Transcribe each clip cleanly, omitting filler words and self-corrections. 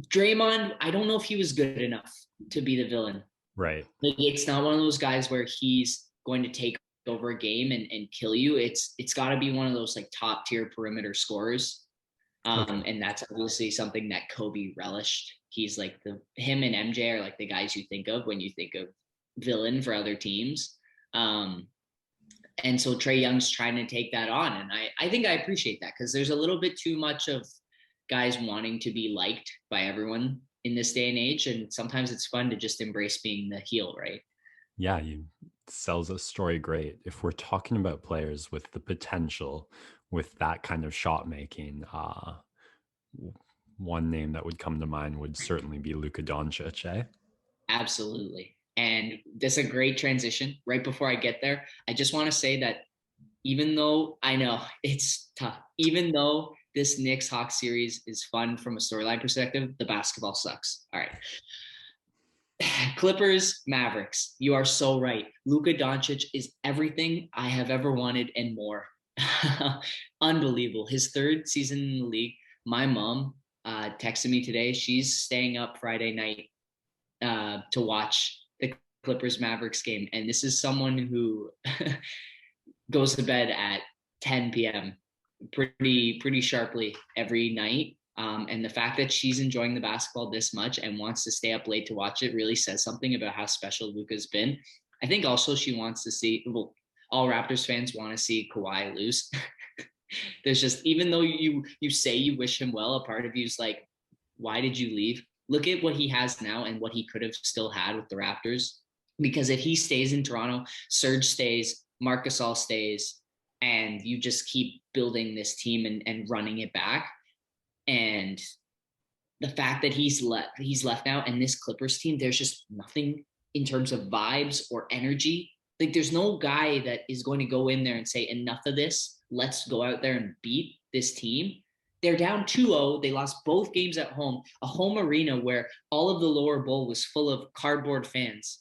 Draymond, I don't know if he was good enough to be the villain. Right. Like, it's not one of those guys where he's going to take over a game and kill you. It's got to be one of those like top tier perimeter scorers. Okay. And that's obviously something that Kobe relished. He's like him and MJ are like the guys you think of when you think of villain for other teams. And so Trae Young's trying to take that on. And I think I appreciate that because there's a little bit too much of guys wanting to be liked by everyone in this day and age. And sometimes it's fun to just embrace being the heel, right? Yeah, you sells a story great. If we're talking about players with the potential with that kind of shot making, one name that would come to mind would certainly be Luka Doncic, eh? Absolutely. And that's a great transition. Right before I get there, I just want to say that even though I know it's tough, even though this Knicks Hawks series is fun from a storyline perspective, the basketball sucks. All right. Clippers, Mavericks. You are so right. Luka Doncic is everything I have ever wanted and more. Unbelievable. His third season in the league. My mom texted me today. She's staying up Friday night to watch the Clippers Mavericks game. And this is someone who goes to bed at 10 p.m. pretty sharply every night. And the fact that she's enjoying the basketball this much and wants to stay up late to watch it really says something about how special Luka's been. I think also she wants to see, well, all Raptors fans want to see Kawhi lose. There's just, even though you say you wish him well, a part of you is like, why did you leave? Look at what he has now and what he could have still had with the Raptors. Because if he stays in Toronto, Serge stays, Marc Gasol stays, and you just keep building this team and running it back. And the fact that he's left now, and this Clippers team, there's just nothing in terms of vibes or energy. Like, there's no guy that is going to go in there and say, enough of this. Let's go out there and beat this team. They're down 2-0. They lost both games at home, a home arena where all of the lower bowl was full of cardboard fans.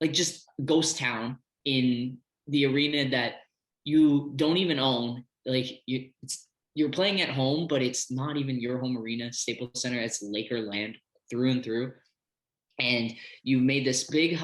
Like, just ghost town in the arena that you don't even own. Like, you're playing at home, but it's not even your home arena, Staples Center. It's Laker land through and through. And you made this big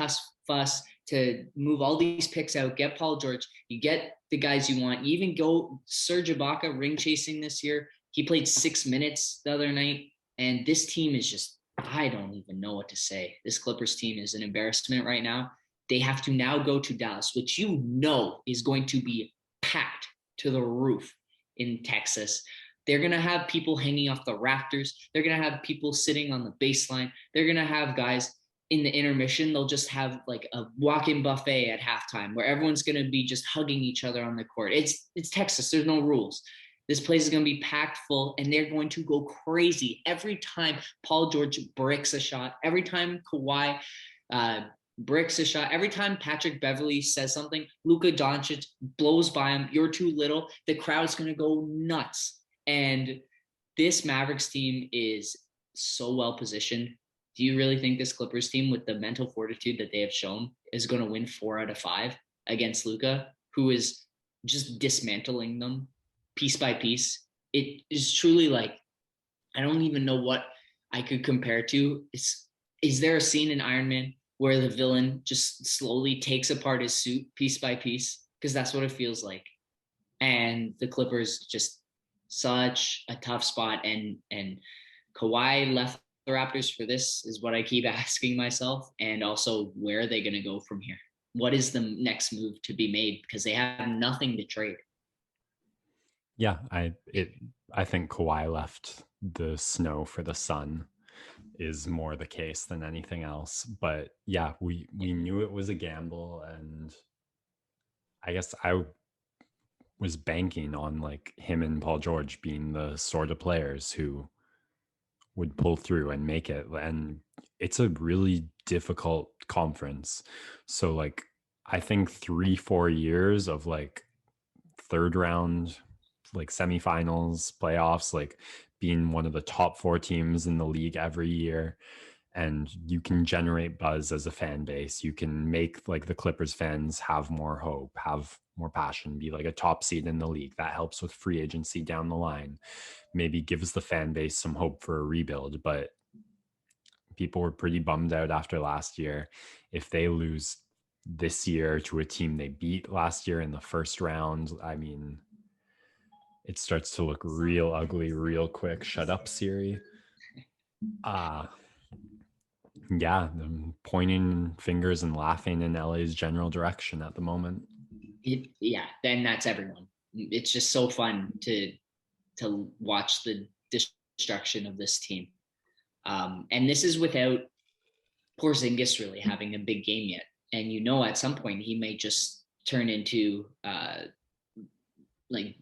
fuss to move all these picks out, get Paul George, you get the guys you want. You even go Serge Ibaka ring chasing this year. He played 6 minutes the other night. And this team is just, I don't even know what to say. This Clippers team is an embarrassment right now. They have to now go to Dallas, which you know is going to be packed to the roof in Texas. They're going to have people hanging off the rafters. They're going to have people sitting on the baseline. They're going to have guys in the intermission. They'll just have like a walk-in buffet at halftime where everyone's going to be just hugging each other on the court. It's Texas. There's no rules. This place is going to be packed full, and they're going to go crazy every time Paul George bricks a shot, every time Kawhi bricks a shot, every time Patrick Beverley says something, Luka Doncic blows by him. You're too little. The crowd's going to go nuts. And this Mavericks team is so well positioned. Do you really think this Clippers team, with the mental fortitude that they have shown, is going to win 4 out of 5 against Luka, who is just dismantling them piece by piece? It is truly like, I don't even know what I could compare to. Is there a scene in Iron Man where the villain just slowly takes apart his suit piece by piece? Because that's what it feels like. And the Clippers just such a tough spot. And Kawhi left the Raptors for this is what I keep asking myself. And also, where are they going to go from here? What is the next move to be made? Because they have nothing to trade. Yeah, I think Kawhi left the snow for the sun is more the case than anything else. But yeah, we knew it was a gamble, and I guess I was banking on like him and Paul George being the sort of players who would pull through and make it. And it's a really difficult conference. So like I think 3-4 years of like third round, like semifinals, playoffs, like being one of the top 4 teams in the league every year, and you can generate buzz as a fan base. You can make like the Clippers fans have more hope, have more passion, be like a top seed in the league. That helps with free agency down the line, maybe gives the fan base some hope for a rebuild. But people were pretty bummed out after last year. If they lose this year to a team they beat last year in the first round, I mean, it starts to look real ugly real quick. Shut up, Siri. Uh yeah, them pointing fingers and laughing in LA's general direction at the moment. Yeah, then that's everyone. It's just so fun to watch the destruction of this team. And this is without Porzingis really having a big game yet. And at some point he may just turn into like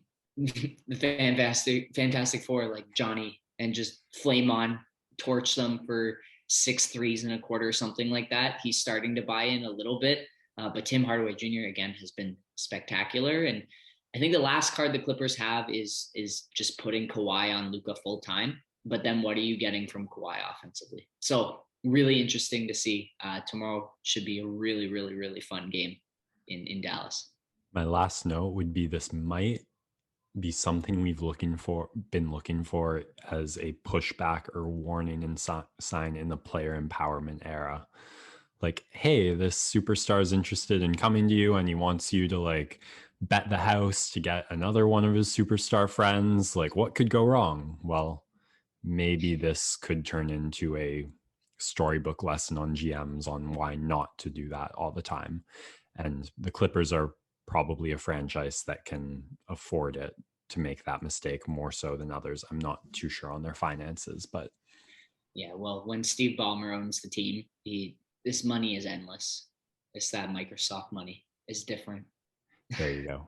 the Fantastic Four, like Johnny, and just flame on, torch them for 6 threes in a quarter or something like that. He's starting to buy in a little bit. But Tim Hardaway Jr. again has been spectacular. And I think the last card the Clippers have is just putting Kawhi on Luka full time. But then what are you getting from Kawhi offensively? So really interesting to see. Tomorrow should be a really, really, really fun game in Dallas. My last note would be this might be something we've been looking for as a pushback or warning and sign in the player empowerment era. Like, hey, this superstar is interested in coming to you and he wants you to like bet the house to get another one of his superstar friends. Like, what could go wrong? Well, maybe this could turn into a storybook lesson on GMs on why not to do that all the time. And the Clippers are probably a franchise that can afford it to make that mistake more so than others. I'm not too sure on their finances, but Yeah, well, when Steve Ballmer owns the team, this money is endless. It's that Microsoft money is different. there you go.